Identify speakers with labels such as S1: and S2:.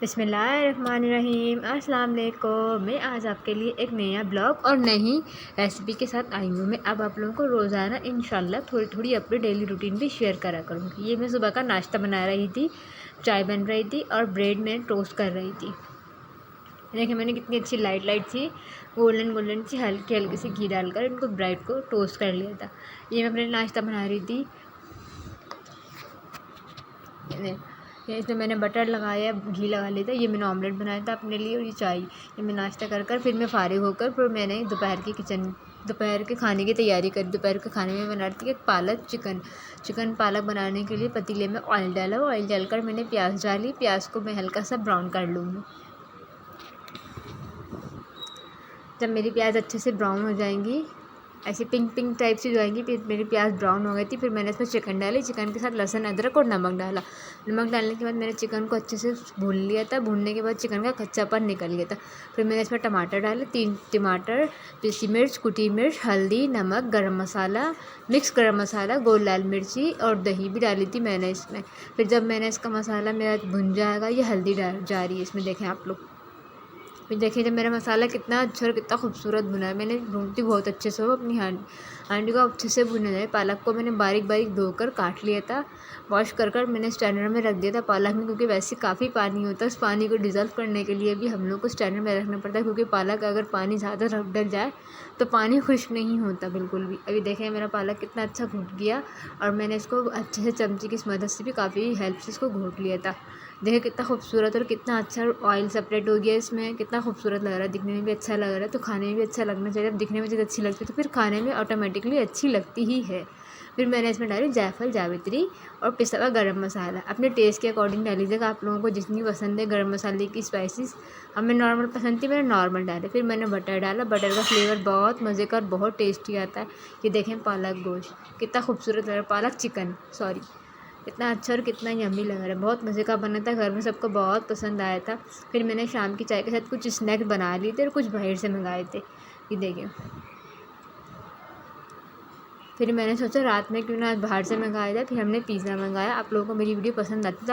S1: बिस्मिल्लाहिर्रहमानिर्रहीम अस्सलाम वालेकुम। मैं आज आपके लिए एक नया ब्लॉग और नई रेसिपी के साथ आई हूँ। मैं अब आप लोगों को रोज़ाना इंशाल्लाह थोड़ी थोड़ी अपनी डेली रूटीन भी शेयर करा करूँगी। ये मैं सुबह का नाश्ता बना रही थी, चाय बन रही थी और ब्रेड में टोस्ट कर रही थी। देखिए मैंने कितनी अच्छी लाइट सी गोल्डन सी हल्की हल्की सी घी डालकर इनको ब्रेड को टोस्ट कर लिया था। ये मैं अपने नाश्ता बना रही थी। इसमें मैंने बटर लगाया, घी लगा लिया था। ये मैंने ऑमलेट बनाया था अपने लिए और ये चाय। ये मैं नाश्ता कर फिर मैं फ़ारिग होकर फिर मैंने दोपहर के खाने की तैयारी करी। दोपहर के खाने में बना रही थी पालक चिकन पालक बनाने के लिए पतीले में ऑयल डाला। ऑयल डालकर मैंने प्याज डाली। प्याज को मैं हल्का सा ब्राउन कर लूँगी। जब मेरी प्याज अच्छे से ब्राउन हो जाएंगी, ऐसे पिंक टाइप से जाएंगी, फिर मेरी प्याज ब्राउन हो गई थी। फिर मैंने इसमें चिकन डाली। चिकन के साथ लहसुन अदरक और नमक डाला। नमक डालने के बाद मैंने चिकन को अच्छे से भून लिया था। भूनने के बाद चिकन का कच्चापन निकल गया था। फिर मैंने इसमें टमाटर डाले, 3 टमाटर, पीसी मिर्च, कुटी मिर्च, हल्दी, नमक, गरम मसाला, मिक्स गरम मसाला, गोल लाल मिर्ची और दही भी डाली थी मैंने इसमें। फिर जब मैंने इसका मसाला मेरा भुन जाएगा, ये हल्दी जा रही है इसमें, देखें आप लोग। फिर देखिए जब मेरा मसाला कितना अच्छा और कितना खूबसूरत भुना है। मैंने भूनती बहुत अच्छे से हो अपनी हांडी को अच्छे से भुना जाए। पालक को मैंने बारीक धोकर काट लिया था। वॉश कर मैंने स्टैंडर में रख दिया था पालक में, क्योंकि वैसे काफ़ी पानी होता है। उस पानी को डिज़ोल्व करने के लिए भी हम लोग को स्टैंडर में रखना पड़ता है, क्योंकि पालक अगर पानी ज़्यादा डल जाए तो पानी खुश्क नहीं होता बिल्कुल भी। अभी देखें मेरा पालक कितना अच्छा घुट गया और मैंने इसको अच्छे से चमचे की मदद से भी काफ़ी हेल्प से इसको घोट लिया था। देखिए कितना खूबसूरत और कितना अच्छा ऑयल सेपरेट हो गया इसमें। कितना खूबसूरत लग रहा है, दिखने में भी अच्छा लग रहा है। तो खाने में भी अच्छा लगना चाहिए। जब दिखने में चीज़ अच्छी लगती है तो फिर खाने में ऑटोमेटिकली अच्छी लगती ही है। फिर मैंने इसमें डाली जायफल, जावित्री और पिसा हुआ गरम मसाला। अपने टेस्ट के अकॉर्डिंग डाल लीजिएगा। आप लोगों को जितनी पसंद है गरम मसाले की स्पाइसेस। हमें नॉर्मल पसंद थी, मैंने नॉर्मल डाले। फिर मैंने बटर डाला। बटर का फ्लेवर बहुत मज़े का और बहुत टेस्टी आता है। ये देखें पालक गोश्त कितना खूबसूरत लग रहा है, पालक चिकन सॉरी, कितना अच्छा और कितना यम्मी लग रहा है। बहुत मज़े का बना था, घर में सबको बहुत पसंद आया था। फिर मैंने शाम की चाय के साथ कुछ स्नैक्स बना लिए थे और कुछ बाहर से मंगाए थे। ये देखिए फिर मैंने सोचा रात में क्यों ना आज बाहर से मंगाया जाए। फिर हमने पिज़्ज़ा मंगाया। आप लोगों को मेरी वीडियो पसंद आती है